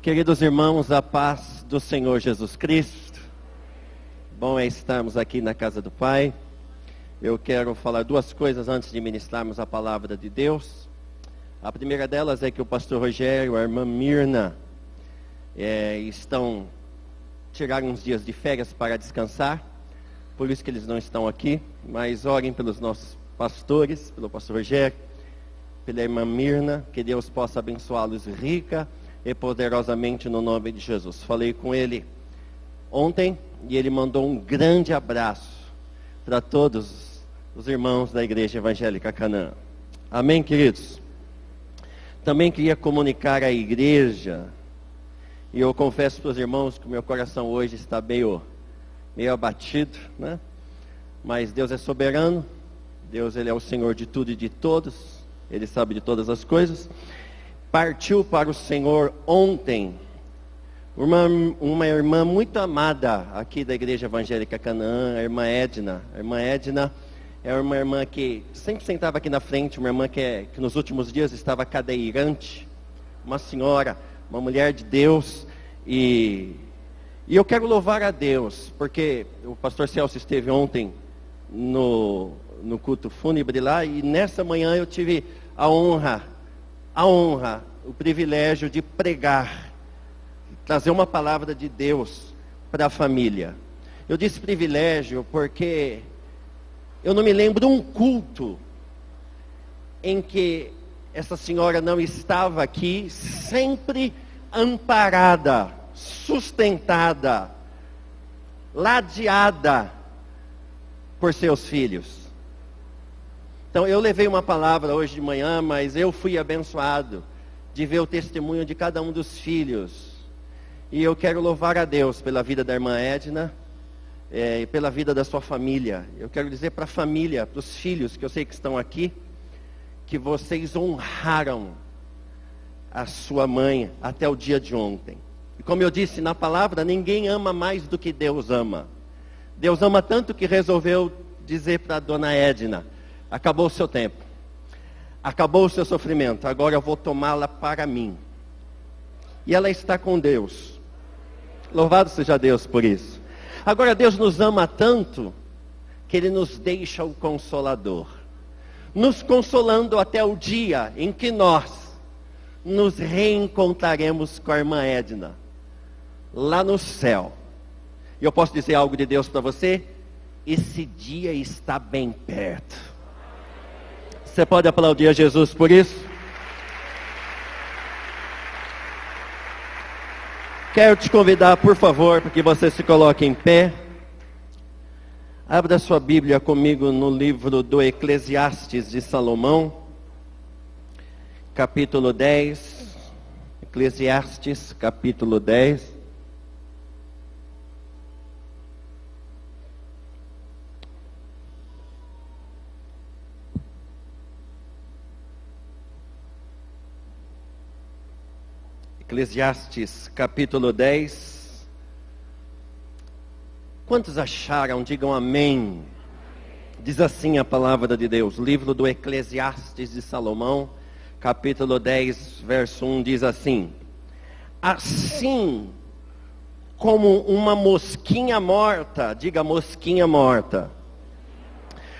Queridos irmãos, a paz do Senhor Jesus Cristo. Bom é estarmos aqui na casa do Pai. Eu quero falar duas coisas antes de ministrarmos a palavra de Deus. A primeira delas é que o pastor Rogério e a irmã Mirna tiraram uns dias de férias para descansar. Por isso que eles não estão aqui. Mas orem pelos nossos pastores, pelo pastor Rogério, pela irmã Mirna, que Deus possa abençoá-los rica e poderosamente no nome de Jesus. Falei com ele ontem e ele mandou um grande abraço para todos os irmãos da Igreja Evangélica Canaã. Amém, queridos? Também queria comunicar à igreja, e eu confesso para os irmãos que o meu coração hoje está meio abatido, né? Mas Deus é soberano, Deus ele é o Senhor de tudo e de todos, Ele sabe de todas as coisas. Partiu para o Senhor ontem uma irmã muito amada aqui da Igreja Evangélica Canaã, a irmã Edna. A irmã Edna é uma irmã que sempre sentava aqui na frente, uma irmã que nos últimos dias estava cadeirante, uma senhora, uma mulher de Deus, e eu quero louvar a Deus, porque o pastor Celso esteve ontem no culto fúnebre lá, e nessa manhã eu tive a honra, o privilégio de pregar, trazer uma palavra de Deus para a família. Eu disse privilégio porque eu não me lembro um culto em que essa senhora não estava aqui, sempre amparada, sustentada, ladeada por seus filhos. Então eu levei uma palavra hoje de manhã, mas eu fui abençoado de ver o testemunho de cada um dos filhos. E eu quero louvar a Deus pela vida da irmã Edna, e pela vida da sua família. Eu quero dizer para a família, para os filhos que eu sei que estão aqui, que vocês honraram a sua mãe até o dia de ontem. E como eu disse na palavra, ninguém ama mais do que Deus ama. Deus ama tanto que resolveu dizer para a dona Edna: acabou o seu tempo, acabou o seu sofrimento, agora eu vou tomá-la para mim. E ela está com Deus. Louvado seja Deus por isso. Agora Deus nos ama tanto que Ele nos deixa o Consolador, nos consolando até o dia em que nós nos reencontraremos com a irmã Edna, lá no céu. E eu posso dizer algo de Deus para você? Esse dia está bem perto. Você pode aplaudir a Jesus por isso? Quero te convidar, por favor, para que você se coloque em pé. Abra sua Bíblia comigo no livro do Eclesiastes de Salomão, capítulo 10. Eclesiastes, capítulo 10. Eclesiastes capítulo 10. Quantos acharam? Digam amém. Diz assim a palavra de Deus. Livro do Eclesiastes de Salomão, capítulo 10, verso 1, diz assim: assim como uma mosquinha morta, diga mosquinha morta,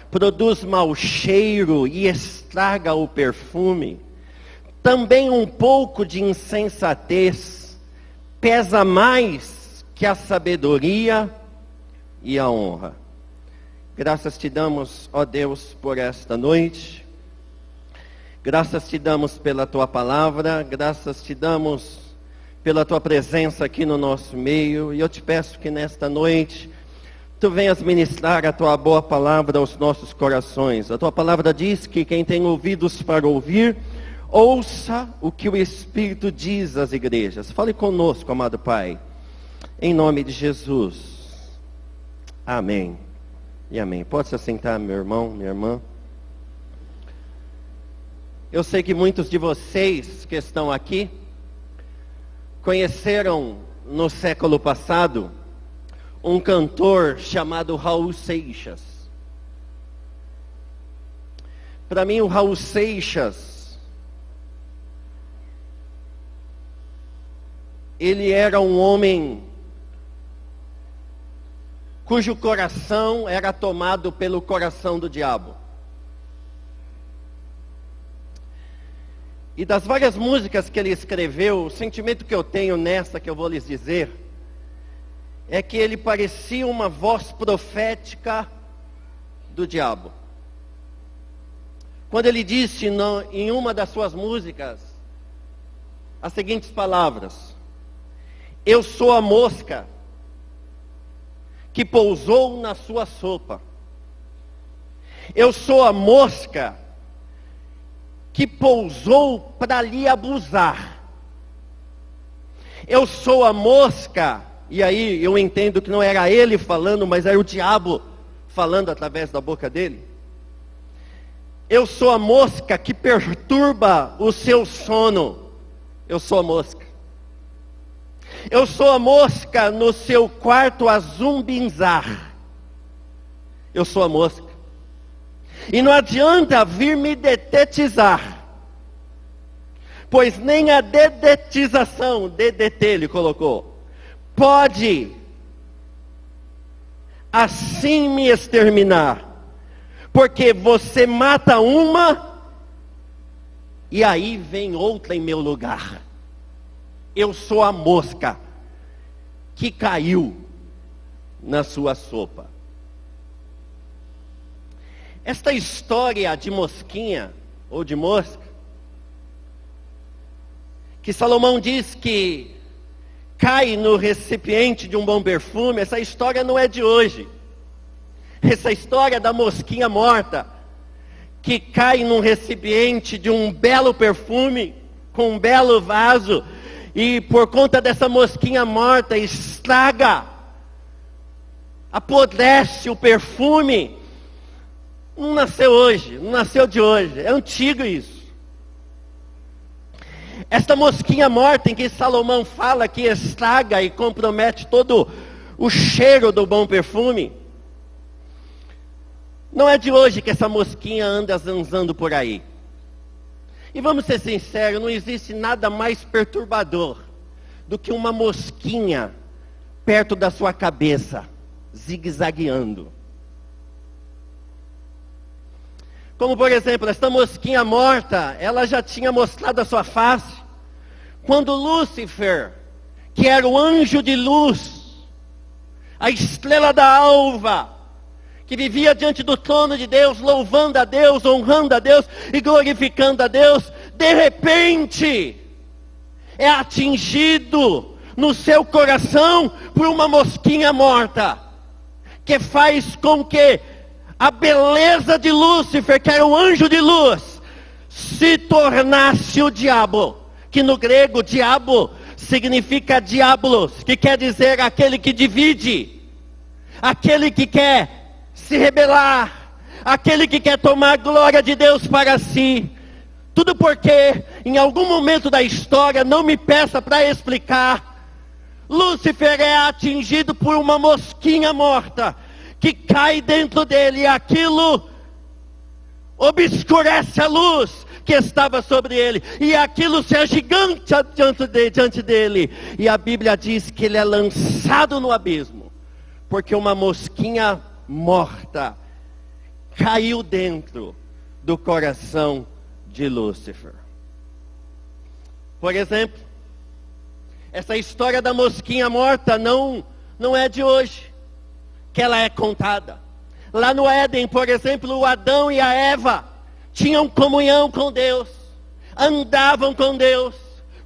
produz mau cheiro e estraga o perfume, também um pouco de insensatez pesa mais que a sabedoria e a honra. Graças te damos, ó Deus, por esta noite. Graças te damos pela tua palavra. Graças te damos pela tua presença aqui no nosso meio. E eu te peço que nesta noite tu venhas ministrar a tua boa palavra aos nossos corações. A tua palavra diz que quem tem ouvidos para ouvir, ouça o que o Espírito diz às igrejas. Fale conosco, amado Pai, em nome de Jesus. Amém e amém. Pode se assentar, meu irmão, minha irmã. Eu sei que muitos de vocês que estão aqui conheceram no século passado um cantor chamado Raul Seixas. Para mim, o Raul Seixas ele era um homem cujo coração era tomado pelo coração do diabo. E das várias músicas que ele escreveu, o sentimento que eu tenho nessa que eu vou lhes dizer, é que ele parecia uma voz profética do diabo. Quando ele disse em uma das suas músicas, as seguintes palavras: eu sou a mosca que pousou na sua sopa. Eu sou a mosca que pousou para lhe abusar. Eu sou a mosca, e aí eu entendo que não era ele falando, mas era o diabo falando através da boca dele. Eu sou a mosca que perturba o seu sono. Eu sou a mosca. Eu sou a mosca no seu quarto a zumbinzar. Eu sou a mosca. E não adianta vir me detetizar, pois nem a dedetização, DDT ele colocou, pode assim me exterminar, porque você mata uma e aí vem outra em meu lugar. Eu sou a mosca que caiu na sua sopa. Esta história de mosquinha, ou de mosca, que Salomão diz que cai no recipiente de um bom perfume, essa história não é de hoje. Essa história da mosquinha morta, que cai num recipiente de um belo perfume, com um belo vaso, e por conta dessa mosquinha morta, estraga, apodrece o perfume. Não nasceu hoje, não nasceu de hoje, é antigo isso. Esta mosquinha morta em que Salomão fala que estraga e compromete todo o cheiro do bom perfume, não é de hoje que essa mosquinha anda zanzando por aí. E vamos ser sinceros, não existe nada mais perturbador do que uma mosquinha perto da sua cabeça, zigue-zagueando. Como por exemplo, esta mosquinha morta, ela já tinha mostrado a sua face, quando Lúcifer, que era o anjo de luz, a estrela da alva, que vivia diante do trono de Deus, louvando a Deus, honrando a Deus e glorificando a Deus, de repente, é atingido no seu coração por uma mosquinha morta, que faz com que a beleza de Lúcifer, que era um anjo de luz, se tornasse o diabo, que no grego diabo significa diablos, que quer dizer aquele que divide, aquele que quer se rebelar, aquele que quer tomar a glória de Deus para si. Tudo porque, em algum momento da história, não me peça para explicar, Lúcifer é atingido por uma mosquinha morta, que cai dentro dele, e aquilo obscurece a luz que estava sobre ele, e aquilo se agiganta diante dele, e a Bíblia diz que ele é lançado no abismo, porque uma mosquinha morta caiu dentro do coração de Lúcifer. Por exemplo, essa história da mosquinha morta não é de hoje que ela é contada. Lá no Éden, por exemplo, o Adão e a Eva tinham comunhão com Deus, andavam com Deus,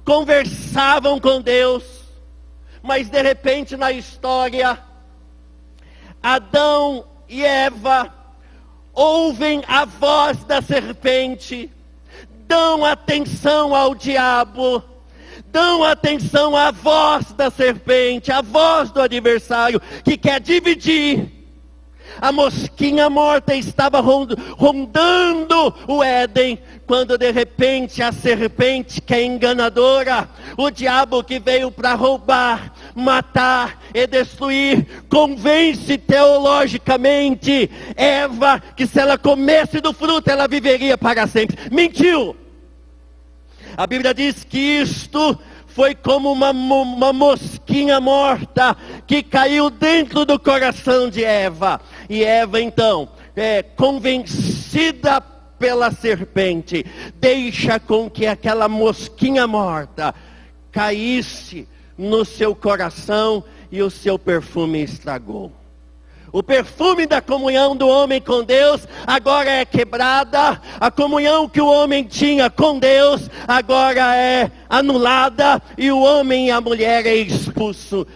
conversavam com Deus, mas de repente na história, Adão e Eva ouvem a voz da serpente, dão atenção ao diabo, dão atenção à voz da serpente, à voz do adversário que quer dividir. A mosquinha morta estava rondando o Éden, quando de repente a serpente, que é enganadora, o diabo que veio para roubar, matar e destruir, convence teologicamente Eva que se ela comesse do fruto ela viveria para sempre. Mentiu! A Bíblia diz que isto foi como uma mosquinha morta que caiu dentro do coração de Eva. E Eva então, convencida pela serpente, deixa com que aquela mosquinha morta caísse no seu coração e o seu perfume estragou. O perfume da comunhão do homem com Deus agora é quebrada. A comunhão que o homem tinha com Deus agora é anulada. E o homem e a mulher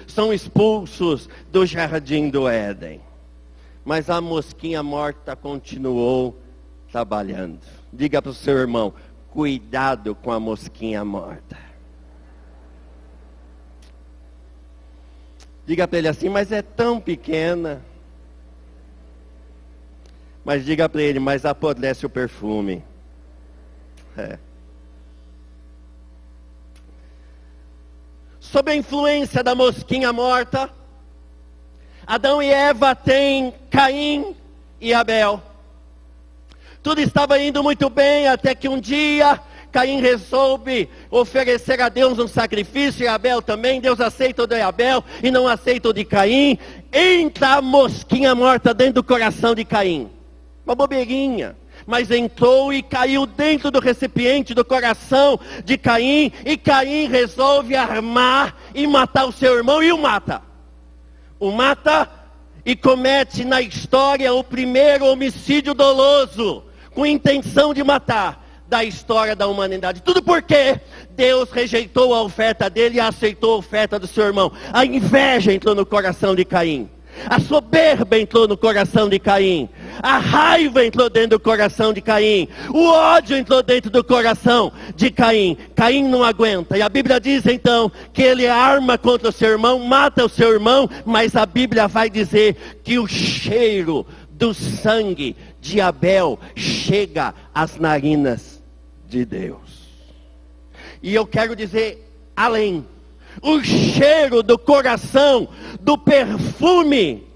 são expulsos do jardim do Éden. Mas a mosquinha morta continuou trabalhando. Diga para o seu irmão: cuidado com a mosquinha morta. Diga para ele assim: mas é tão pequena. Mas diga para ele: mas apodrece o perfume. Sob a influência da mosquinha morta, Adão e Eva têm Caim e Abel. Tudo estava indo muito bem, até que um dia Caim resolve oferecer a Deus um sacrifício, e Abel também. Deus aceita o de Abel e não aceita o de Caim. Entra a mosquinha morta dentro do coração de Caim. Uma bobeirinha, mas entrou e caiu dentro do recipiente do coração de Caim. E Caim resolve armar e matar o seu irmão, e o mata. O mata e comete na história o primeiro homicídio doloso, com intenção de matar, da história da humanidade. Tudo porque Deus rejeitou a oferta dele e aceitou a oferta do seu irmão. A inveja entrou no coração de Caim. A soberba entrou no coração de Caim. A raiva entrou dentro do coração de Caim. O ódio entrou dentro do coração de Caim. Caim não aguenta. E a Bíblia diz então que ele arma contra o seu irmão, mata o seu irmão. Mas a Bíblia vai dizer que o cheiro do sangue de Abel chega às narinas de Deus. E eu quero dizer além. O cheiro do coração, do perfume,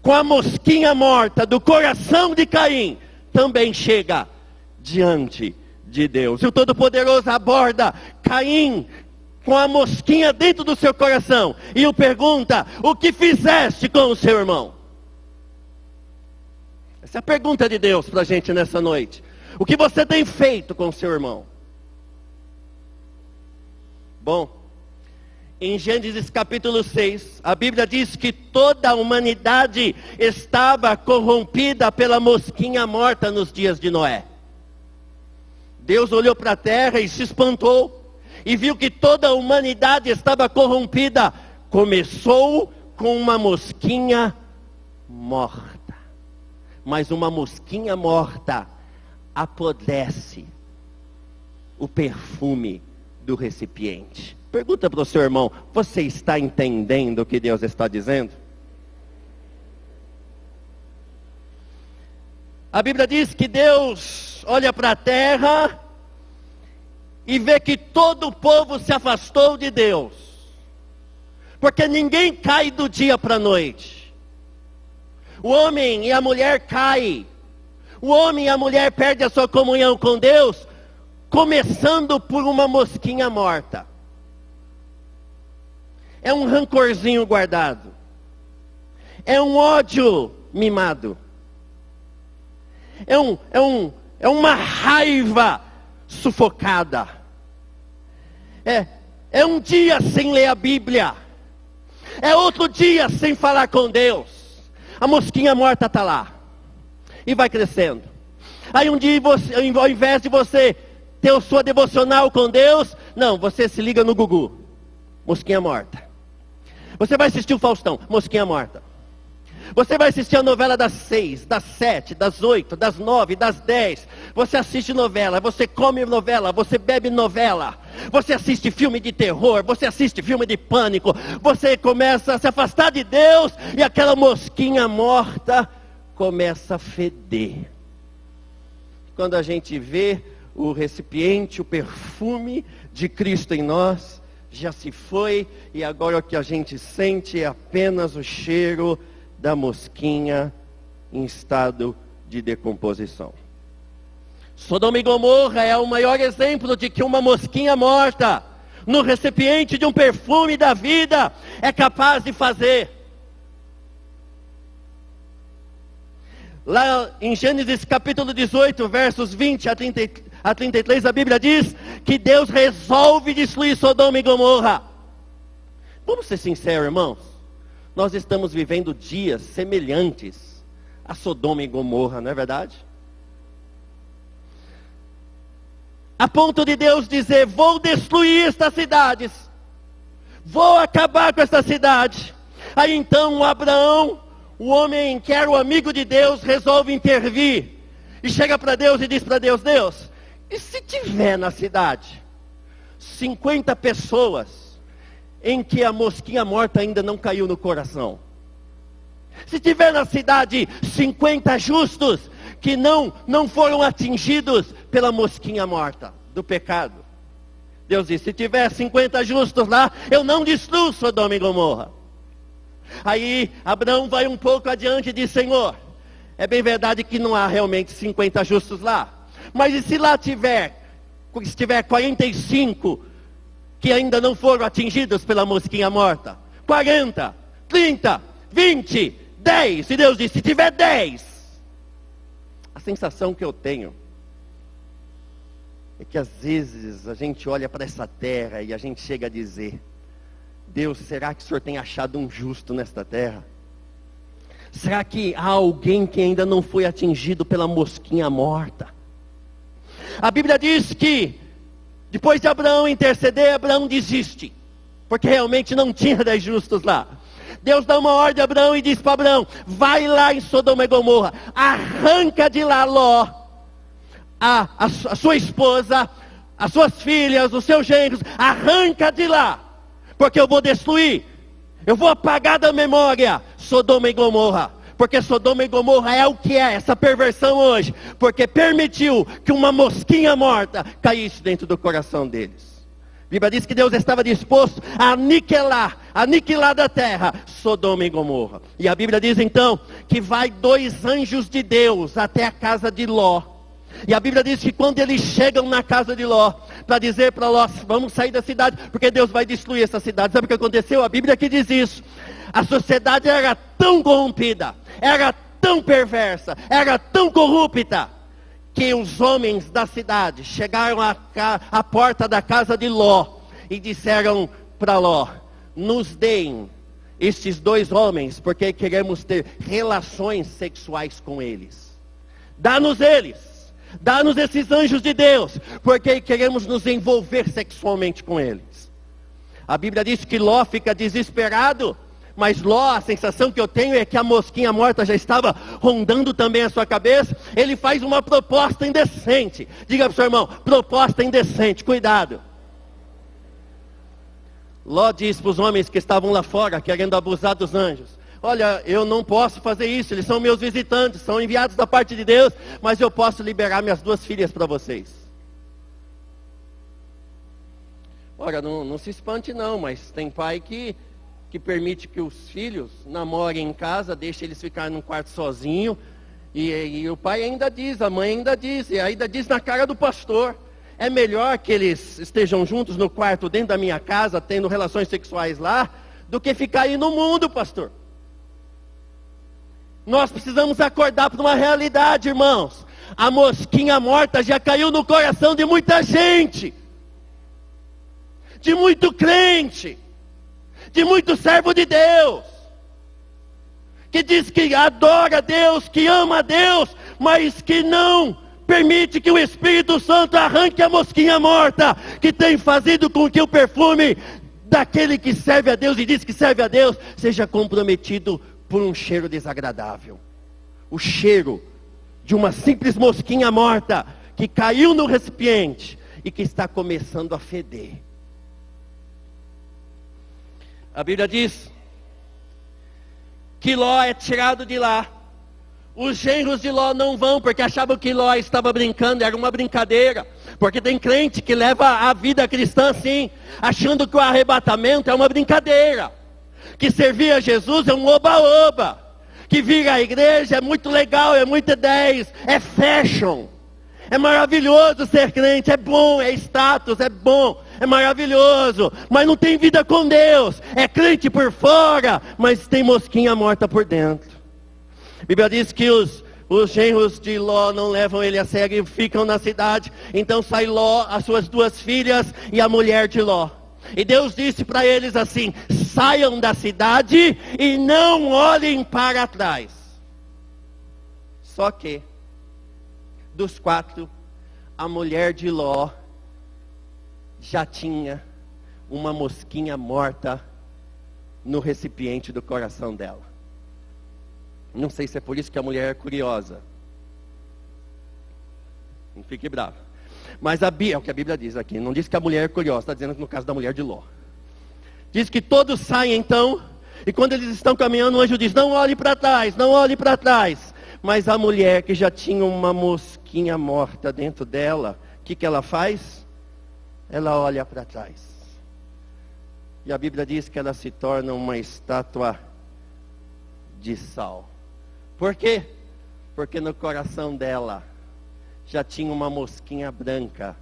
com a mosquinha morta do coração de Caim, também chega diante de Deus. E o Todo-Poderoso aborda Caim com a mosquinha dentro do seu coração e o pergunta: o que fizeste com o seu irmão? Essa é a pergunta de Deus para a gente nessa noite. O que você tem feito com o seu irmão? Bom, em Gênesis capítulo 6, a Bíblia diz que toda a humanidade estava corrompida pela mosquinha morta nos dias de Noé. Deus olhou para a terra e se espantou, e viu que toda a humanidade estava corrompida. Começou com uma mosquinha morta. Mas uma mosquinha morta apodrece o perfume do recipiente. Pergunta para o seu irmão: você está entendendo o que Deus está dizendo? A Bíblia diz que Deus olha para a terra e vê que todo o povo se afastou de Deus. Porque ninguém cai do dia para a noite. O homem e a mulher caem. O homem e a mulher perdem a sua comunhão com Deus, começando por uma mosquinha morta. É um rancorzinho guardado. É um ódio mimado. É uma raiva sufocada. É um dia sem ler a Bíblia. É outro dia sem falar com Deus. A mosquinha morta está lá. E vai crescendo. Aí um dia, ao invés de você ter a sua devocional com Deus, não, você se liga no Gugu. Mosquinha morta. Você vai assistir o Faustão, mosquinha morta. Você vai assistir a novela das 6, das 7, das 8, das 9, das 10. Você assiste novela, você come novela, você bebe novela. Você assiste filme de terror, você assiste filme de pânico. Você começa a se afastar de Deus e aquela mosquinha morta começa a feder. Quando a gente vê o recipiente, o perfume de Cristo em nós, já se foi, e agora o que a gente sente é apenas o cheiro da mosquinha em estado de decomposição. Sodoma e Gomorra é o maior exemplo de que uma mosquinha morta no recipiente de um perfume da vida é capaz de fazer. Lá em Gênesis capítulo 18, versos 20 a 33, a Bíblia diz que Deus resolve destruir Sodoma e Gomorra. Vamos ser sinceros, irmãos. Nós estamos vivendo dias semelhantes a Sodoma e Gomorra, não é verdade? A ponto de Deus dizer: vou destruir estas cidades, vou acabar com esta cidade. Aí então Abraão, o homem que era o amigo de Deus, resolve intervir. E chega para Deus e diz para Deus: Deus, e se tiver na cidade 50 pessoas em que a mosquinha morta ainda não caiu no coração? Se tiver na cidade 50 justos que não foram atingidos pela mosquinha morta do pecado. Deus diz: se tiver 50 justos lá, eu não destruo Sodoma e Gomorra. Aí Abraão vai um pouco adiante e diz: Senhor, é bem verdade que não há realmente 50 justos lá, mas e se lá estiver 45 que ainda não foram atingidos pela mosquinha morta? 40, 30, 20, 10. E Deus diz: se tiver 10. A sensação que eu tenho é que às vezes a gente olha para essa terra e a gente chega a dizer: Deus, será que o Senhor tem achado um justo nesta terra? Será que há alguém que ainda não foi atingido pela mosquinha morta? A Bíblia diz que depois de Abraão interceder, Abraão desiste, porque realmente não tinha 10 justos lá. Deus dá uma ordem a Abraão e diz para Abraão: vai lá em Sodoma e Gomorra, arranca de lá Ló, a sua esposa, as suas filhas, os seus genros, arranca de lá, porque eu vou destruir, eu vou apagar da memória Sodoma e Gomorra. Porque Sodoma e Gomorra é o que é, essa perversão hoje, porque permitiu que uma mosquinha morta caísse dentro do coração deles. A Bíblia diz que Deus estava disposto a aniquilar da terra Sodoma e Gomorra. E a Bíblia diz então que vai 2 anjos de Deus até a casa de Ló. E a Bíblia diz que quando eles chegam na casa de Ló, para dizer para Ló: vamos sair da cidade, porque Deus vai destruir essa cidade. Sabe o que aconteceu? A Bíblia que diz isso. A sociedade era tão corrompida, era tão perversa, era tão corrupta, que os homens da cidade chegaram à porta da casa de Ló e disseram para Ló: nos deem estes 2 homens, porque queremos ter relações sexuais com eles. Dá-nos eles. Dá-nos esses anjos de Deus, porque queremos nos envolver sexualmente com eles. A Bíblia diz que Ló fica desesperado, mas Ló, a sensação que eu tenho é que a mosquinha morta já estava rondando também a sua cabeça. Ele faz uma proposta indecente. Diga para o seu irmão: proposta indecente, cuidado. Ló diz para os homens que estavam lá fora, querendo abusar dos anjos: olha, eu não posso fazer isso, eles são meus visitantes, são enviados da parte de Deus, mas eu posso liberar minhas 2 filhas para vocês. Ora, não se espante não, mas tem pai que permite que os filhos namorem em casa, deixa eles ficarem num quarto sozinho, e o pai ainda diz, a mãe ainda diz, e ainda diz na cara do pastor: é melhor que eles estejam juntos no quarto dentro da minha casa, tendo relações sexuais lá, do que ficar aí no mundo, pastor. Nós precisamos acordar para uma realidade, irmãos. A mosquinha morta já caiu no coração de muita gente, de muito crente, de muito servo de Deus, que diz que adora a Deus, que ama a Deus, mas que não permite que o Espírito Santo arranque a mosquinha morta, que tem fazido com que o perfume daquele que serve a Deus e diz que serve a Deus seja comprometido por um cheiro desagradável. O cheiro de uma simples mosquinha morta que caiu no recipiente e que está começando a feder. A Bíblia diz que Ló é tirado de lá. Os genros de Ló não vão, porque achavam que Ló estava brincando, era uma brincadeira. Porque tem crente que leva a vida cristã assim, achando que o arrebatamento é uma brincadeira, que servir a Jesus é um oba-oba, que vir à igreja é muito legal, é muito 10, é fashion, é maravilhoso ser crente, é bom, é status, é bom, é maravilhoso, mas não tem vida com Deus. É crente por fora, mas tem mosquinha morta por dentro. A Bíblia diz que os genros de Ló não levam ele a sério e ficam na cidade. Então sai Ló, as suas 2 filhas e a mulher de Ló. E Deus disse para eles assim: saiam da cidade e não olhem para trás. Só que, dos 4, a mulher de Ló já tinha uma mosquinha morta no recipiente do coração dela. Não sei se é por isso que a mulher é curiosa. Não fique bravo. Mas é o que a Bíblia diz aqui. Não diz que a mulher é curiosa, está dizendo que no caso da mulher de Ló. Diz que todos saem então, e quando eles estão caminhando, o anjo diz: não olhe para trás, não olhe para trás. Mas a mulher que já tinha uma mosquinha morta dentro dela, o que ela faz? Ela olha para trás. E a Bíblia diz que ela se torna uma estátua de sal. Por quê? Porque no coração dela já tinha uma mosquinha branca,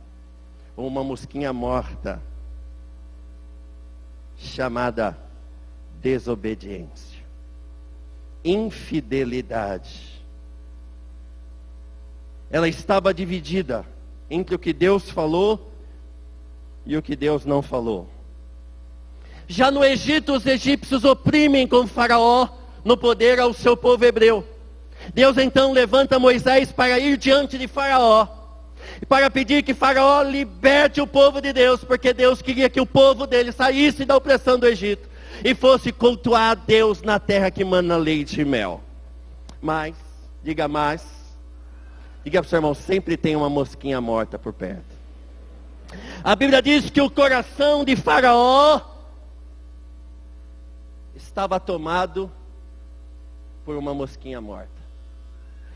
ou uma mosquinha morta, chamada desobediência, infidelidade. Ela estava dividida entre o que Deus falou e o que Deus não falou. Já no Egito, os egípcios oprimem com Faraó no poder ao seu povo hebreu. Deus então levanta Moisés para ir diante de Faraó, e para pedir que Faraó liberte o povo de Deus, porque Deus queria que o povo dele saísse da opressão do Egito, e fosse cultuar a Deus na terra que mana leite e mel. Mas, diga para o seu irmão, sempre tem uma mosquinha morta por perto. A Bíblia diz que o coração de Faraó estava tomado por uma mosquinha morta.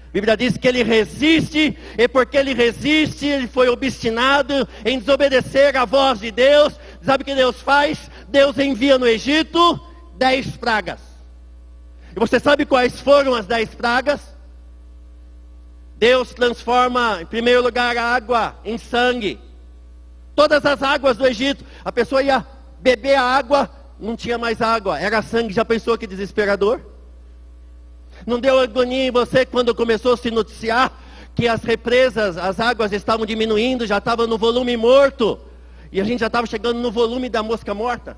A Bíblia diz que ele resiste, e porque ele resiste, ele foi obstinado em desobedecer a voz de Deus. Sabe o que Deus faz? Deus envia no Egito 10 pragas. E você sabe quais foram as 10 pragas? Deus transforma, em primeiro lugar, a água em sangue. Todas as águas do Egito, a pessoa ia beber a água, não tinha mais água, era sangue. Já pensou que desesperador? Não deu agonia em você quando começou a se noticiar que as represas, as águas estavam diminuindo, já estava no volume morto, e a gente já estava chegando no volume da mosca morta?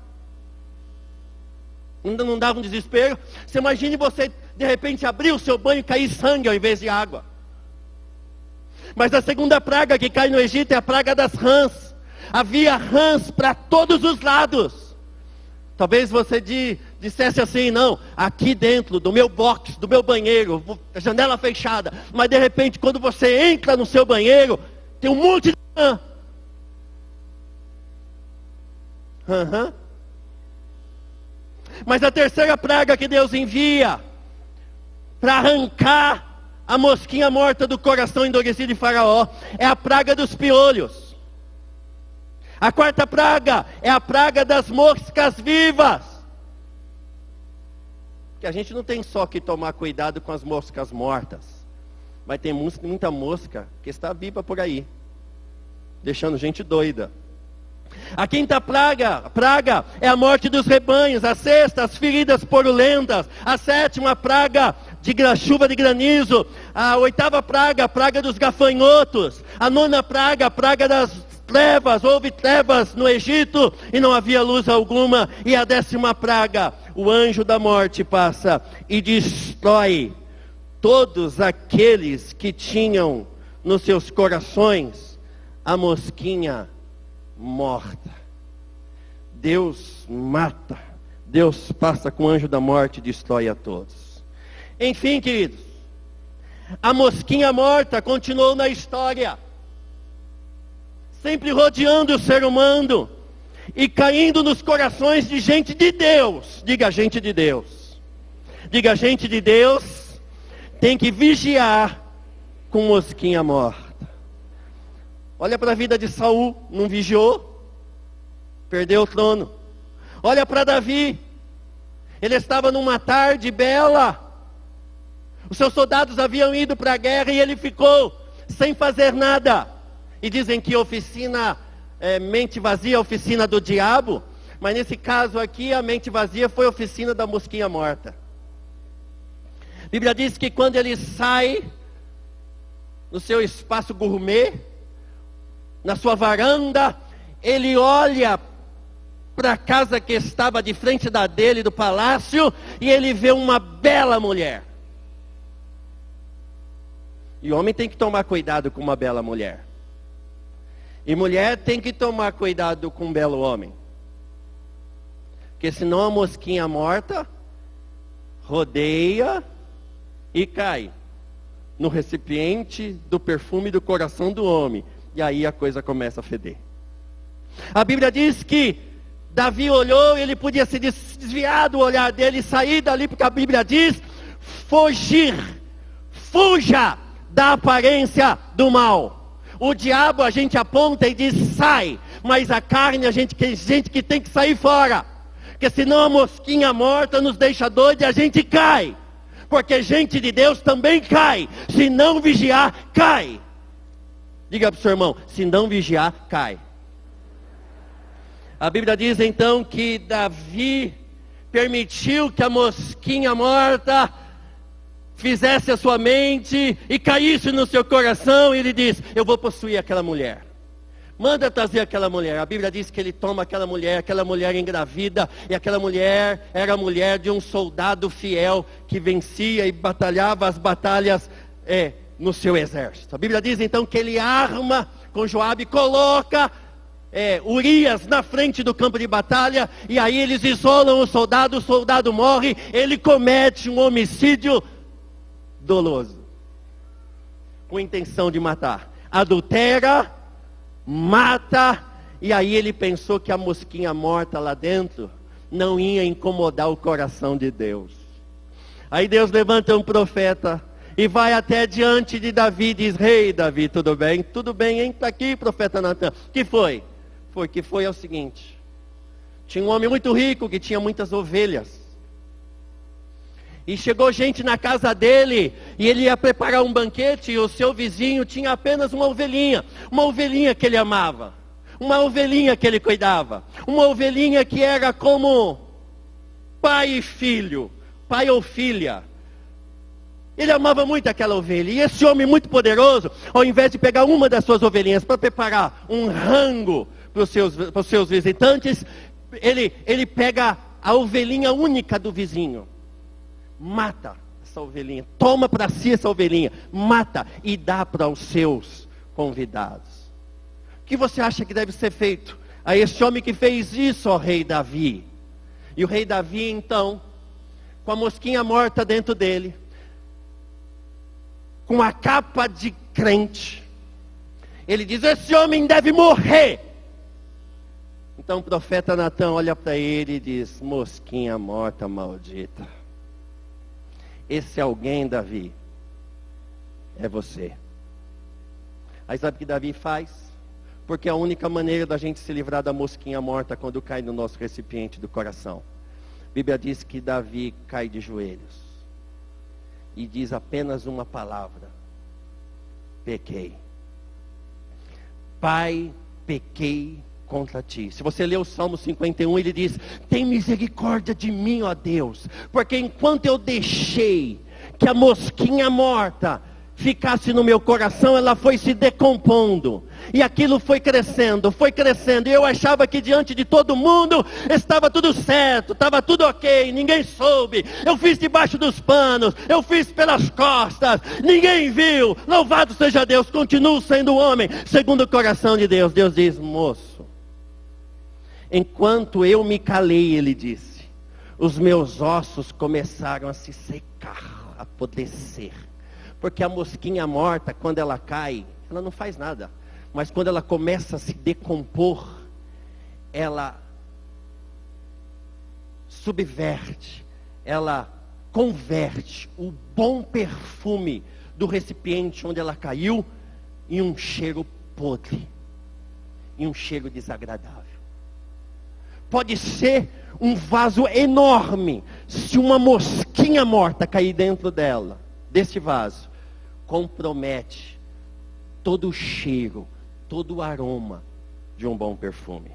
Ainda não dava um desespero? Você imagine você de repente abrir o seu banho e cair sangue ao invés de água. Mas a segunda praga que cai no Egito é a praga das rãs. Havia rãs para todos os lados. Talvez você dissesse assim: não, aqui dentro do meu box, do meu banheiro, janela fechada. Mas de repente, quando você entra no seu banheiro, tem um monte de rã. Mas a terceira praga que Deus envia para arrancar a mosquinha morta do coração endurecido de Faraó é a praga dos piolhos. A quarta praga é a praga das moscas vivas. Que a gente não tem só que tomar cuidado com as moscas mortas, mas tem muita mosca que está viva por aí, deixando gente doida. A quinta praga é a morte dos rebanhos. A sexta, as feridas porulentas. A sétima, a praga de chuva de granizo. A oitava praga, a praga dos gafanhotos. A nona praga, a praga das trevas. Houve trevas no Egito e não havia luz alguma. E a 10ª praga, o anjo da morte passa e destrói todos aqueles que tinham nos seus corações a mosquinha morta. Deus mata, Deus passa com o anjo da morte e destrói a todos. Enfim, queridos, a mosquinha morta continuou na história, sempre rodeando o ser humano e caindo nos corações de gente de Deus. Diga, gente de Deus. Diga, gente de Deus tem que vigiar com mosquinha morta. Olha para a vida de Saul, não vigiou, perdeu o trono. Olha para Davi, ele estava numa tarde bela, os seus soldados haviam ido para a guerra e ele ficou sem fazer nada. E dizem que oficina mente vazia, oficina do diabo. Mas nesse caso aqui, a mente vazia foi a oficina da mosquinha morta. A Bíblia diz que quando ele sai no seu espaço gourmet, na sua varanda, ele olha para a casa que estava de frente da dele, do palácio, e ele vê uma bela mulher. E o homem tem que tomar cuidado com uma bela mulher. E mulher tem que tomar cuidado com um belo homem. Porque senão a mosquinha morta rodeia e cai no recipiente do perfume do coração do homem. E aí a coisa começa a feder. A Bíblia diz que Davi olhou, ele podia se desviar do olhar dele e sair dali, porque a Bíblia diz: fugir, fuja da aparência do mal. O diabo a gente aponta e diz sai, mas a carne a gente que tem que sair fora, porque senão a mosquinha morta nos deixa doido e a gente cai, porque gente de Deus também cai, se não vigiar, cai. Diga para o seu irmão, se não vigiar, cai. A Bíblia diz então que Davi permitiu que a mosquinha morta fizesse a sua mente e caísse no seu coração, e ele diz: eu vou possuir aquela mulher. Manda trazer aquela mulher. A Bíblia diz que ele toma aquela mulher engravida, e aquela mulher era a mulher de um soldado fiel que vencia e batalhava as batalhas no seu exército. A Bíblia diz então que ele arma com Joabe, coloca Urias na frente do campo de batalha, e aí eles isolam o soldado morre, ele comete um homicídio doloso, com intenção de matar, adultera, mata, e aí ele pensou que a mosquinha morta lá dentro não ia incomodar o coração de Deus. Aí Deus levanta um profeta e vai até diante de Davi e diz: rei Davi, tudo bem? Tudo bem, entra aqui, profeta Natan. Que foi? Foi o seguinte: tinha um homem muito rico que tinha muitas ovelhas, e chegou gente na casa dele, e ele ia preparar um banquete, e o seu vizinho tinha apenas uma ovelhinha que ele amava, uma ovelhinha que ele cuidava, uma ovelhinha que era como pai e filho, pai ou filha. Ele amava muito aquela ovelha, e esse homem muito poderoso, ao invés de pegar uma das suas ovelhinhas para preparar um rango para os seus visitantes, ele pega a ovelhinha única do vizinho, mata essa ovelhinha, toma para si essa ovelhinha, mata e dá para os seus convidados. O que você acha que deve ser feito a esse homem que fez isso, ó rei Davi? E o rei Davi então, com a mosquinha morta dentro dele, com a capa de crente, ele diz: esse homem deve morrer. Então o profeta Natan olha para ele e diz: mosquinha morta maldita, esse alguém, Davi, é você. Aí sabe o que Davi faz? Porque a única maneira da gente se livrar da mosquinha morta quando cai no nosso recipiente do coração. A Bíblia diz que Davi cai de joelhos e diz apenas uma palavra: pequei. Pai, pequei contra ti. Se você ler o Salmo 51, ele diz: tem misericórdia de mim, ó Deus, porque enquanto eu deixei que a mosquinha morta ficasse no meu coração, ela foi se decompondo, e aquilo foi crescendo, e eu achava que diante de todo mundo estava tudo certo, estava tudo ok, ninguém soube, eu fiz debaixo dos panos, eu fiz pelas costas, ninguém viu, louvado seja Deus, continuo sendo homem, segundo o coração de Deus. Deus diz: moço, enquanto eu me calei, ele disse, os meus ossos começaram a se secar, a apodrecer. Porque a mosquinha morta, quando ela cai, ela não faz nada. Mas quando ela começa a se decompor, ela subverte, ela converte o bom perfume do recipiente onde ela caiu em um cheiro podre, em um cheiro desagradável. Pode ser um vaso enorme, se uma mosquinha morta cair dentro desse vaso, compromete todo o cheiro, todo o aroma de um bom perfume.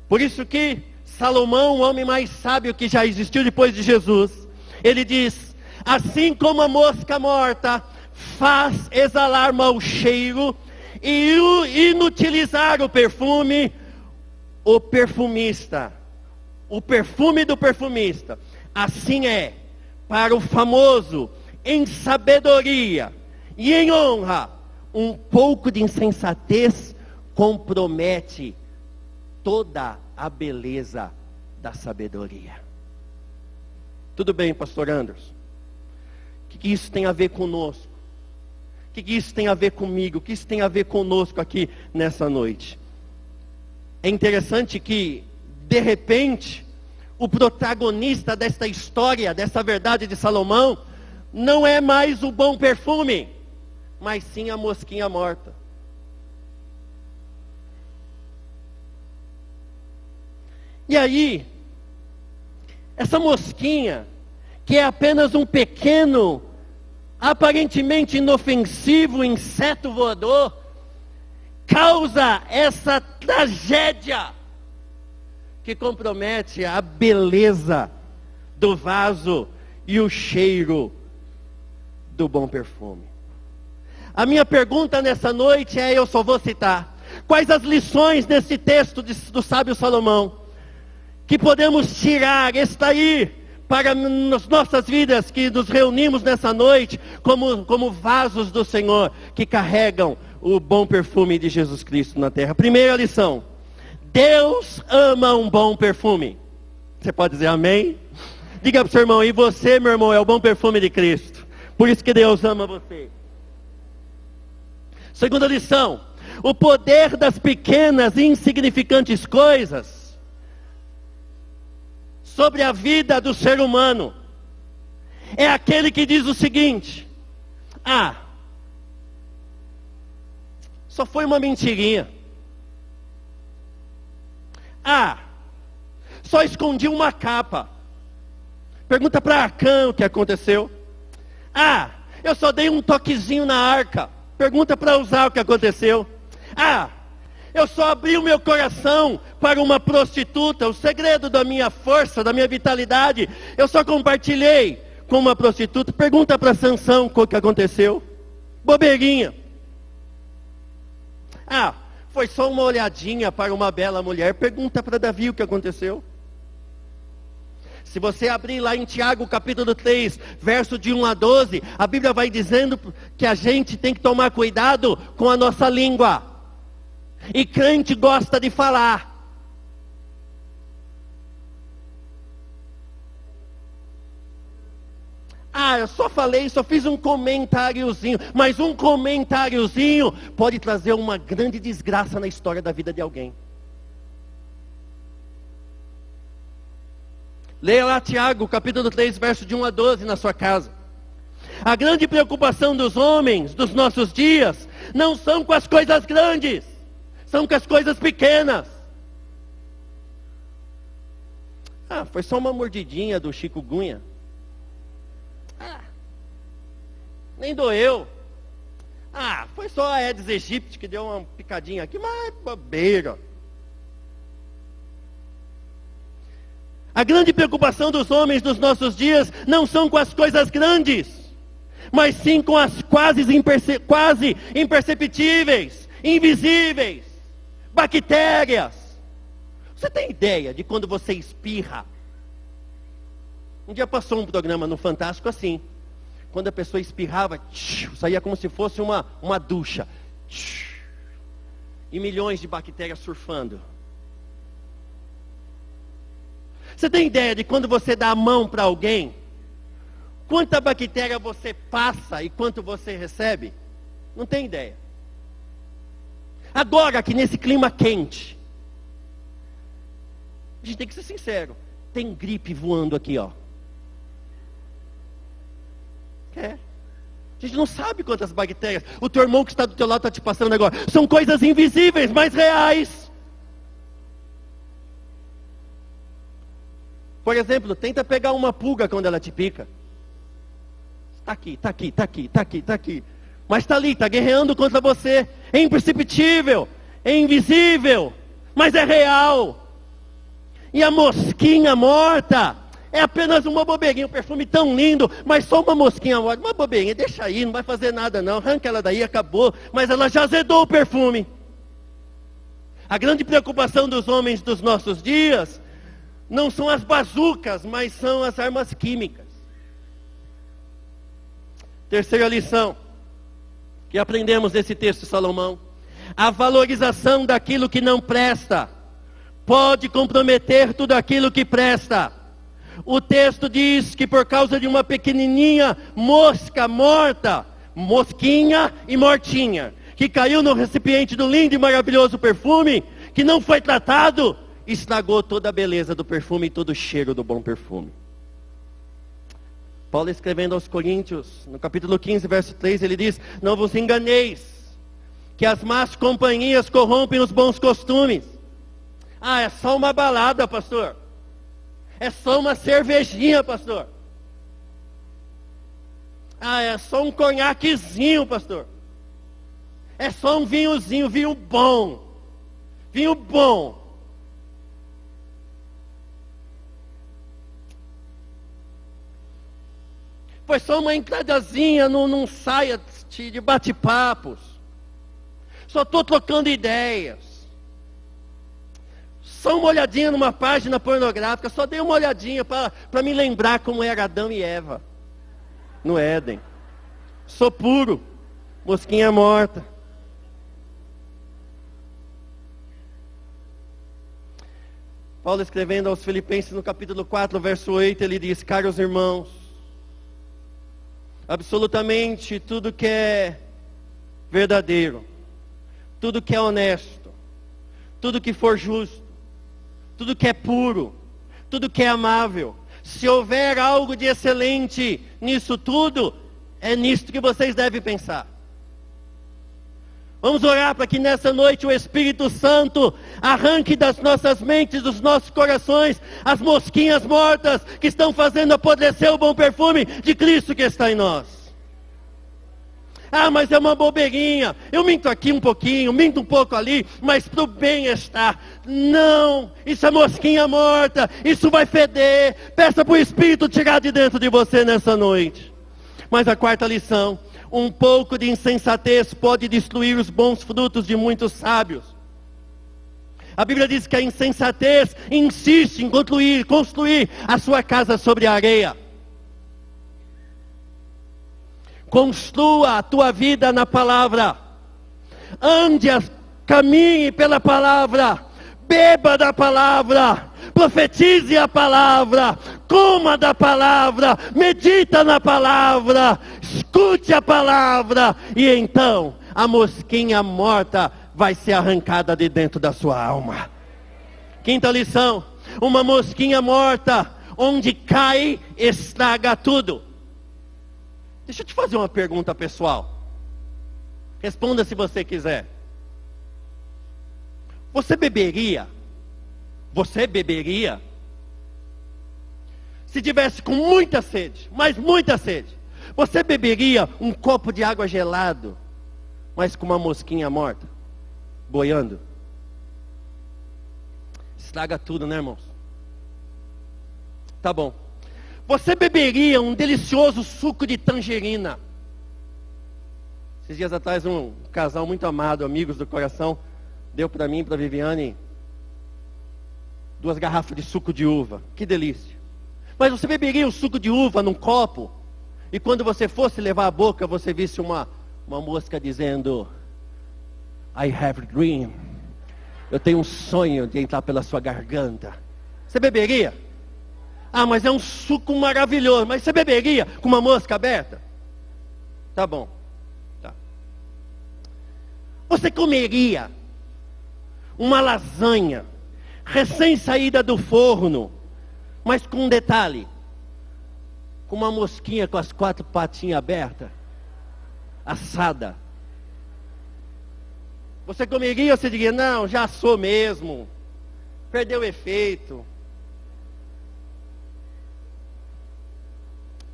Por isso que Salomão, o homem mais sábio que já existiu depois de Jesus, ele diz: assim como a mosca morta faz exalar mau cheiro e inutilizar o perfume, o perfumista, o perfume do perfumista, assim é para o famoso em sabedoria e em honra. Um pouco de insensatez compromete toda a beleza da sabedoria. Tudo bem, pastor Anderson? O que isso tem a ver conosco? O que isso tem a ver comigo? O que isso tem a ver conosco aqui nessa noite? É interessante que, de repente, o protagonista desta história, dessa verdade de Salomão, não é mais o bom perfume, mas sim a mosquinha morta. E aí, essa mosquinha, que é apenas um pequeno, aparentemente inofensivo inseto voador, causa essa tragédia que compromete a beleza do vaso e o cheiro do bom perfume. A minha pergunta nessa noite é, eu só vou citar: quais as lições desse texto do sábio Salomão que podemos tirar, extrair para as nossas vidas que nos reunimos nessa noite como vasos do Senhor que carregam o bom perfume de Jesus Cristo na terra? Primeira lição: Deus ama um bom perfume. Você pode dizer amém? Diga para o seu irmão: e você, meu irmão, é o bom perfume de Cristo. Por isso que Deus ama você. Segunda lição: o poder das pequenas e insignificantes coisas sobre a vida do ser humano é aquele que diz o seguinte: só foi uma mentirinha. Só escondi uma capa. Pergunta para Acã o que aconteceu. Eu só dei um toquezinho na arca. Pergunta para Uzá o que aconteceu. Eu só abri o meu coração para uma prostituta. O segredo da minha força, da minha vitalidade, eu só compartilhei com uma prostituta. Pergunta para Sansão o que aconteceu. Bobeirinha. Foi só uma olhadinha para uma bela mulher. Pergunta para Davi o que aconteceu. Se você abrir lá em Tiago capítulo 3, verso de 1 a 12, a Bíblia vai dizendo que a gente tem que tomar cuidado com a nossa língua. E crente gosta de falar. Eu só falei, só fiz um comentáriozinho. Mas um comentáriozinho pode trazer uma grande desgraça na história da vida de alguém. Leia lá Tiago, capítulo 3, verso de 1 a 12 na sua casa. A grande preocupação dos homens dos nossos dias não são com as coisas grandes, são com as coisas pequenas. Foi só uma mordidinha do chikungunya. Nem doeu. Foi só a Aedes aegypti que deu uma picadinha aqui, mas bobeira. A grande preocupação dos homens dos nossos dias não são com as coisas grandes, mas sim com as quase imperceptíveis, invisíveis, bactérias. Você tem ideia de quando você espirra? Um dia passou um programa no Fantástico assim. Quando a pessoa espirrava, saía como se fosse uma ducha. E milhões de bactérias surfando. Você tem ideia de quando você dá a mão para alguém, quanta bactéria você passa e quanto você recebe? Não tem ideia. Agora aqui nesse clima quente, a gente tem que ser sincero, tem gripe voando aqui, ó. A gente não sabe quantas bactérias. O teu irmão que está do teu lado está te passando agora. São coisas invisíveis, mas reais. Por exemplo, tenta pegar uma pulga quando ela te pica. Está aqui, está aqui, está aqui, está aqui, está aqui. Mas está ali, está guerreando contra você. É imperceptível. É invisível, mas é real. E a mosquinha morta é apenas uma bobeirinha, um perfume tão lindo, mas só uma mosquinha morta, uma bobeirinha, deixa aí, não vai fazer nada não, arranca ela daí, acabou, mas ela já azedou o perfume. A grande preocupação dos homens dos nossos dias não são as bazucas, mas são as armas químicas. Terceira lição que aprendemos nesse texto de Salomão: a valorização daquilo que não presta pode comprometer tudo aquilo que presta. O texto diz que por causa de uma pequenininha mosca morta, mosquinha e mortinha, que caiu no recipiente do lindo e maravilhoso perfume, que não foi tratado, estragou toda a beleza do perfume e todo o cheiro do bom perfume. Paulo, escrevendo aos Coríntios, no capítulo 15, verso 3, ele diz: não vos enganeis, que as más companhias corrompem os bons costumes. Ah, é só uma balada, pastor. É só uma cervejinha, pastor. Ah, é só um conhaquezinho, pastor. É só um vinhozinho, vinho bom. Vinho bom. Foi só uma entradazinha num saia de bate-papos. Só estou trocando ideias. Só uma olhadinha numa página pornográfica. Só dei uma olhadinha para me lembrar como era Adão e Eva no Éden. Sou puro, mosquinha morta. Paulo, escrevendo aos Filipenses no capítulo 4, verso 8, ele diz: caros irmãos, absolutamente tudo que é verdadeiro, tudo que é honesto, tudo que for justo, tudo que é puro, tudo que é amável, se houver algo de excelente nisso tudo, é nisto que vocês devem pensar. Vamos orar para que nessa noite o Espírito Santo arranque das nossas mentes, dos nossos corações, as mosquinhas mortas que estão fazendo apodrecer o bom perfume de Cristo que está em nós. Ah, mas é uma bobeirinha, eu minto aqui um pouquinho, minto um pouco ali, mas para o bem-estar. Não, isso é mosquinha morta, isso vai feder. Peça para o Espírito tirar de dentro de você nessa noite. Mas a quarta lição: um pouco de insensatez pode destruir os bons frutos de muitos sábios. A Bíblia diz que a insensatez insiste em construir a sua casa sobre a areia. Construa a tua vida na palavra. Caminhe pela palavra. Beba da palavra. Profetize a palavra. Coma da palavra. Medita na palavra. Escute a palavra. E então a mosquinha morta vai ser arrancada de dentro da sua alma. Quinta lição: uma mosquinha morta, onde cai, estraga tudo. Deixa eu te fazer uma pergunta pessoal. Responda se você quiser. Você beberia? Se tivesse com muita sede, mas muita sede, você beberia um copo de água gelado, mas com uma mosquinha morta, boiando? Estraga tudo, né, irmãos? Tá bom. Você beberia um delicioso suco de tangerina? Esses dias atrás um casal muito amado, amigos do coração, deu para mim e para a Viviane 2 garrafas de suco de uva. Que delícia. Mas você beberia um suco de uva num copo, e quando você fosse levar a boca, você visse uma mosca dizendo: I have a dream. Eu tenho um sonho de entrar pela sua garganta. Você beberia? Ah, mas é um suco maravilhoso. Mas você beberia com uma mosca aberta? Tá bom. Tá. Você comeria uma lasanha recém-saída do forno, mas com um detalhe: com uma mosquinha com as 4 patinhas abertas, assada? Você comeria ou você diria: não, já assou mesmo, perdeu o efeito?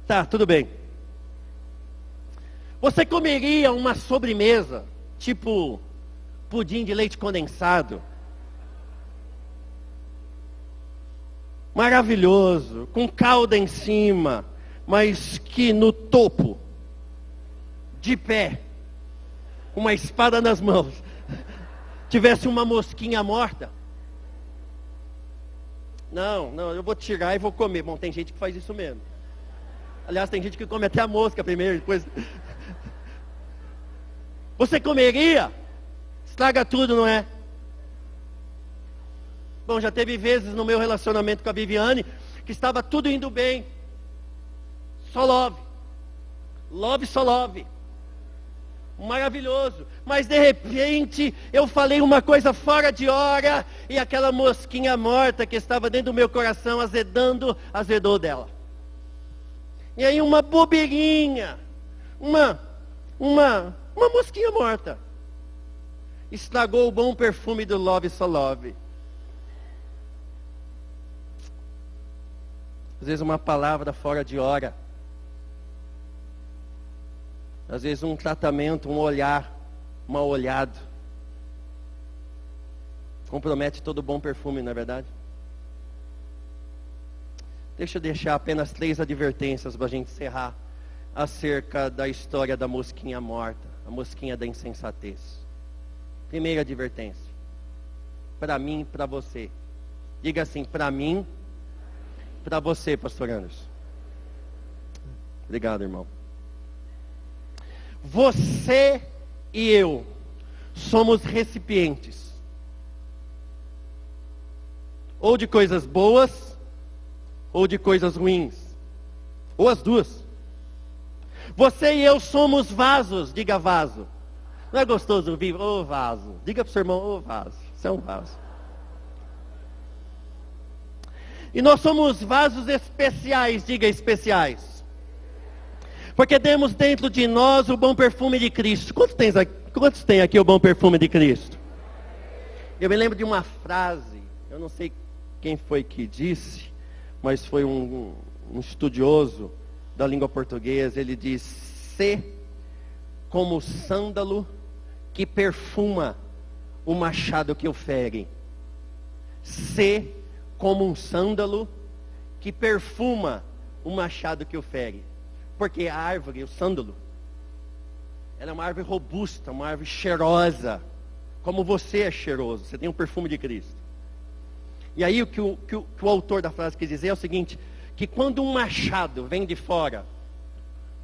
Tá, tudo bem. Você comeria uma sobremesa, tipo pudim de leite condensado. Maravilhoso, com calda em cima, mas que no topo, de pé, com uma espada nas mãos, tivesse uma mosquinha morta. Não, eu vou tirar e vou comer. Bom, tem gente que faz isso mesmo. Aliás, tem gente que come até a mosca primeiro, depois... Você comeria? Estraga tudo, não é? Bom, já teve vezes no meu relacionamento com a Viviane que estava tudo indo bem. Só love. Love, só love. Maravilhoso. Mas de repente eu falei uma coisa fora de hora e aquela mosquinha morta que estava dentro do meu coração azedou dela. E aí uma bobeirinha, uma mosquinha morta, estragou o bom perfume do Love Só Love. Às vezes uma palavra fora de hora. Às vezes um tratamento, um olhar mal olhado. Compromete todo bom perfume, não é verdade? Deixa eu deixar apenas 3 advertências para a gente encerrar acerca da história da mosquinha morta, a mosquinha da insensatez. Primeira advertência. Para mim e para você. Diga assim, para mim, para você, pastor Anderson. Obrigado, irmão. Você e eu somos recipientes. Ou de coisas boas, ou de coisas ruins. Ou as duas. Você e eu somos vasos, diga vaso. Não é gostoso ouvir? Ô vaso. Diga para o seu irmão, ô vaso. Você é um vaso. E nós somos vasos especiais, diga especiais. Porque temos dentro de nós o bom perfume de Cristo. Quantos tem aqui o bom perfume de Cristo? Eu me lembro de uma frase, eu não sei quem foi que disse, mas foi um estudioso da língua portuguesa. Ele diz: "Sê como o sândalo que perfuma o machado que o fere." Sê como um sândalo que perfuma o machado que o fere. Porque a árvore, o sândalo, ela é uma árvore robusta, uma árvore cheirosa, como você é cheiroso, você tem um perfume de Cristo. E aí o que o autor da frase quis dizer é o seguinte, que quando um machado vem de fora,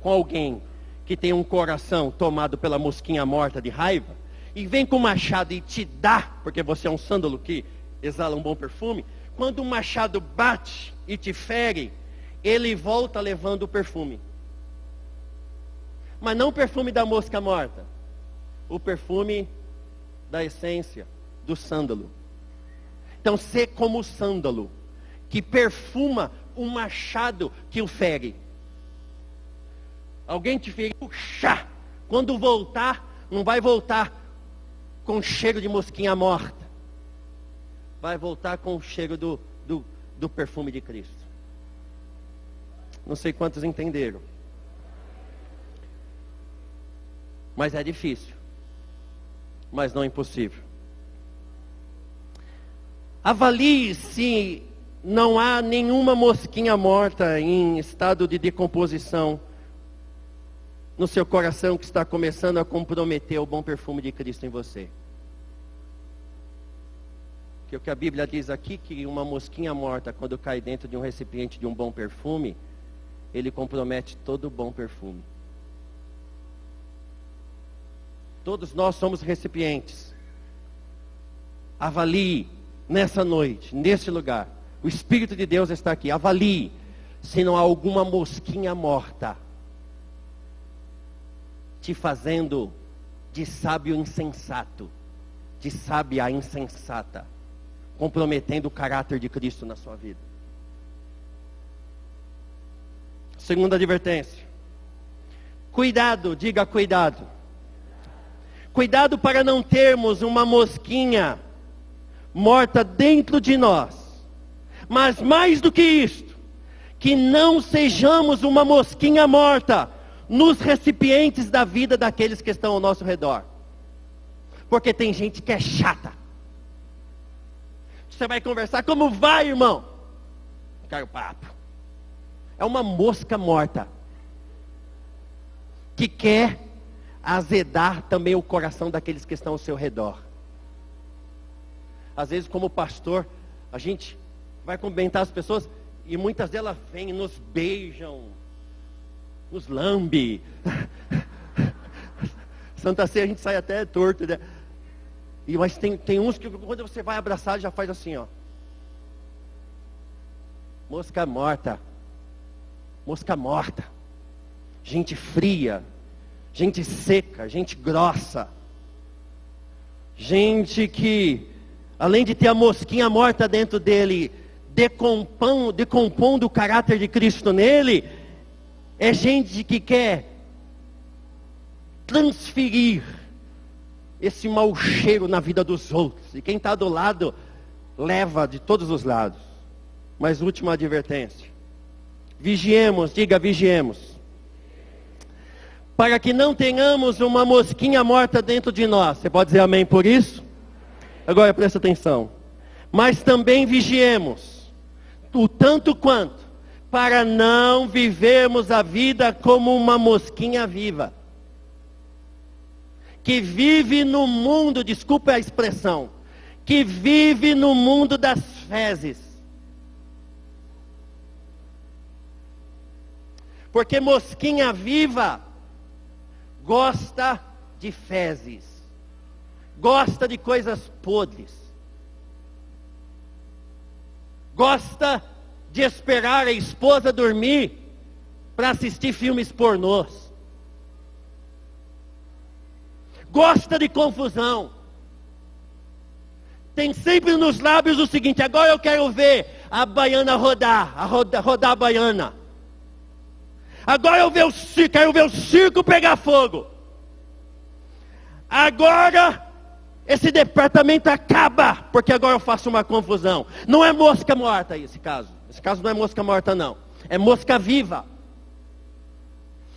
com alguém que tem um coração tomado pela mosquinha morta de raiva, e vem com o machado e te dá, porque você é um sândalo que exala um bom perfume, quando o machado bate e te fere, ele volta levando o perfume. Mas não o perfume da mosca morta, o perfume da essência, do sândalo. Então, ser como o sândalo, que perfuma o machado que o fere. Alguém te feriu, chá. Quando voltar, não vai voltar com cheiro de mosquinha morta. Vai voltar com o cheiro do perfume de Cristo. Não sei quantos entenderam. Mas é difícil. Mas não é impossível. Avalie se não há nenhuma mosquinha morta em estado de decomposição no seu coração que está começando a comprometer o bom perfume de Cristo em você. Que o que a Bíblia diz aqui, que uma mosquinha morta, quando cai dentro de um recipiente de um bom perfume, ele compromete todo o bom perfume. Todos nós somos recipientes. Avalie nessa noite, nesse lugar. O Espírito de Deus está aqui. Avalie se não há alguma mosquinha morta te fazendo de sábio insensato, de sábia insensata, comprometendo o caráter de Cristo na sua vida. Segunda advertência. Cuidado, diga cuidado. Cuidado para não termos uma mosquinha morta dentro de nós. Mas mais do que isto, que não sejamos uma mosquinha morta nos recipientes da vida daqueles que estão ao nosso redor. Porque tem gente que é chata. Você vai conversar, como vai, irmão? Cara, o papo. É uma mosca morta. Que quer azedar também o coração daqueles que estão ao seu redor. Às vezes, como pastor, a gente vai cumprimentar as pessoas e muitas delas vêm, nos beijam, nos lambe. Santa Ceia a gente sai até torto, né? Mas tem uns que quando você vai abraçar já faz assim, ó. Mosca morta. Mosca morta. Gente fria. Gente seca. Gente grossa. Gente que, além de ter a mosquinha morta dentro dele, decompondo o caráter de Cristo nele, é gente que quer transferir esse mau cheiro na vida dos outros. E quem está do lado, leva de todos os lados. Mas última advertência. Vigiemos, diga vigiemos. Para que não tenhamos uma mosquinha morta dentro de nós. Você pode dizer amém por isso? Agora presta atenção. Mas também vigiemos, o tanto quanto, para não vivermos a vida como uma mosquinha viva. Que vive no mundo, desculpa a expressão, que vive no mundo das fezes. Porque mosquinha viva gosta de fezes, gosta de coisas podres, gosta de esperar a esposa dormir para assistir filmes pornôs. Gosta de confusão. Tem sempre nos lábios o seguinte: agora eu quero ver a baiana rodar, rodar a baiana. Agora eu quero ver o circo pegar fogo. Agora esse departamento acaba, porque agora eu faço uma confusão. Não é mosca morta esse caso. Esse caso não é mosca morta não. É mosca viva.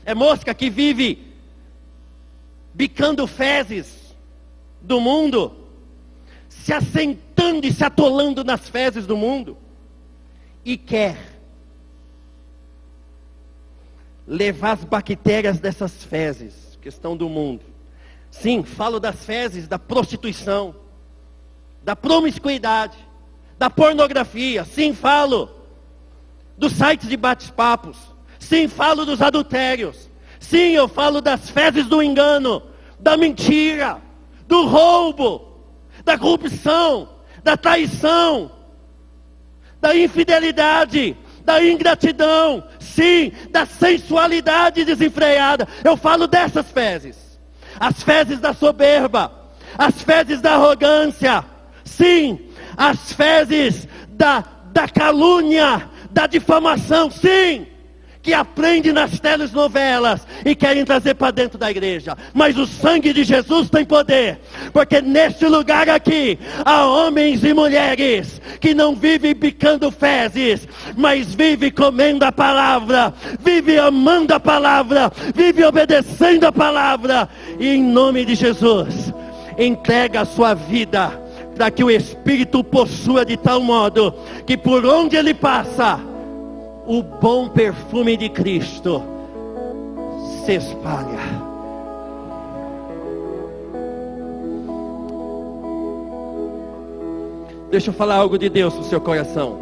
É mosca que vive bicando fezes do mundo, se assentando e se atolando nas fezes do mundo, e quer levar as bactérias dessas fezes, questão do mundo. Sim, falo das fezes da prostituição, da promiscuidade, da pornografia. Sim, falo dos sites de bate-papos. Sim, falo dos adultérios. Sim, eu falo das fezes do engano, da mentira, do roubo, da corrupção, da traição, da infidelidade, da ingratidão, sim, da sensualidade desenfreada. Eu falo dessas fezes. As fezes da soberba, as fezes da arrogância, sim, as fezes da calúnia, da difamação, sim, que aprende nas telenovelas e querem trazer para dentro da igreja. Mas o sangue de Jesus tem poder, porque neste lugar aqui há homens e mulheres que não vivem picando fezes, mas vivem comendo a palavra, vivem amando a palavra, vivem obedecendo a palavra, e em nome de Jesus entrega a sua vida para que o Espírito possua de tal modo que por onde ele passa, o bom perfume de Cristo se espalha. Deixa eu falar algo de Deus no seu coração.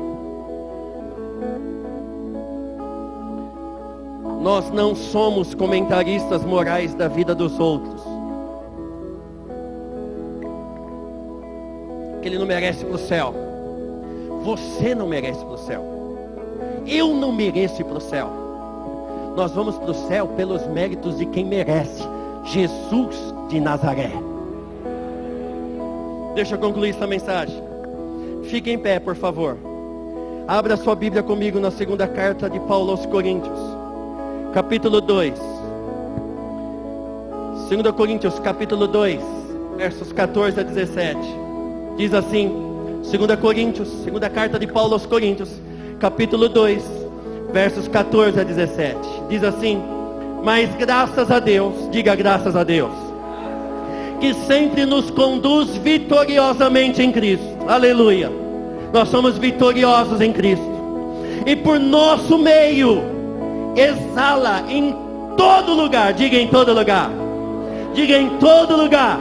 Nós não somos comentaristas morais da vida dos outros. Que ele não merece para o céu. Você não merece para o céu. Eu não mereço ir para o céu. Nós vamos para o céu pelos méritos de quem merece, Jesus de Nazaré. Deixa eu concluir essa mensagem. Fique em pé, por favor. Abra sua Bíblia comigo na segunda carta de Paulo aos Coríntios, capítulo 2. 2 Coríntios, capítulo 2, versos 14 a 17. Diz assim, 2 Coríntios, segunda carta de Paulo aos Coríntios, capítulo 2, versos 14 a 17. Diz assim: mas graças a Deus, diga graças a Deus, que sempre nos conduz vitoriosamente em Cristo. Aleluia. Nós somos vitoriosos em Cristo. E por nosso meio, exala em todo lugar. Diga em todo lugar. Diga em todo lugar.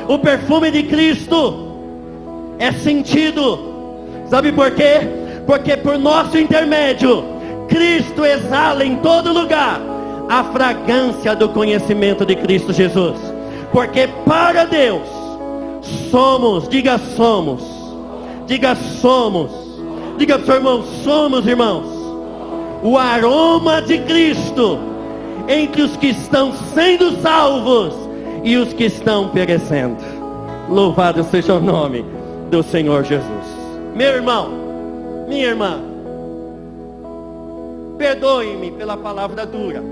O perfume de Cristo é sentido. Sabe por quê? Porque por nosso intermédio, Cristo exala em todo lugar a fragrância do conhecimento de Cristo Jesus. Porque para Deus somos, diga somos, diga somos, diga para o seu irmão, somos, irmãos, o aroma de Cristo entre os que estão sendo salvos e os que estão perecendo. Louvado seja o nome do Senhor Jesus. Meu irmão, minha irmã, perdoe-me pela palavra dura,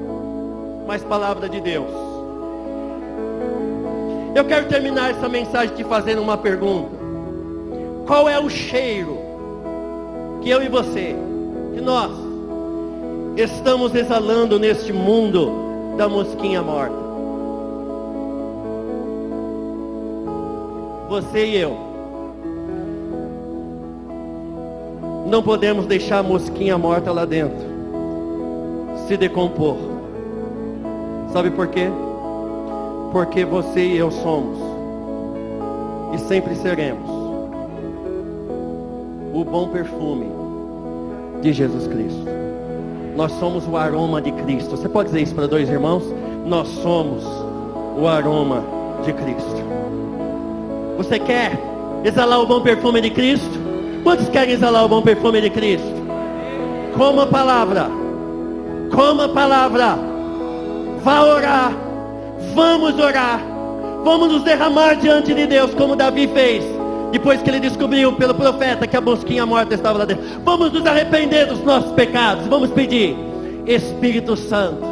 mas palavra de Deus. Eu quero terminar essa mensagem te fazendo uma pergunta. Qual é o cheiro que eu e você, que nós estamos exalando neste mundo da mosquinha morta? Você e eu não podemos deixar a mosquinha morta lá dentro se decompor. Sabe por quê? Porque você e eu somos e sempre seremos o bom perfume de Jesus Cristo. Nós somos o aroma de Cristo. Você pode dizer isso para dois irmãos? Nós somos o aroma de Cristo. Você quer exalar o bom perfume de Cristo? Quantos querem exalar o bom perfume de Cristo? Coma a palavra. Coma a palavra. Vá orar. Vamos orar. Vamos nos derramar diante de Deus, como Davi fez, depois que ele descobriu pelo profeta que a mosquinha morta estava lá dentro. Vamos nos arrepender dos nossos pecados. Vamos pedir: Espírito Santo,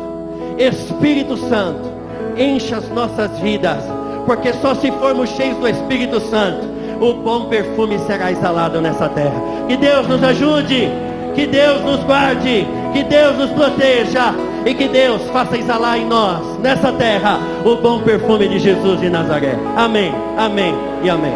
Espírito Santo, encha as nossas vidas, porque só se formos cheios do Espírito Santo, o bom perfume será exalado nessa terra. Que Deus nos ajude, que Deus nos guarde, que Deus nos proteja, e que Deus faça exalar em nós, nessa terra, o bom perfume de Jesus de Nazaré. Amém, amém e amém.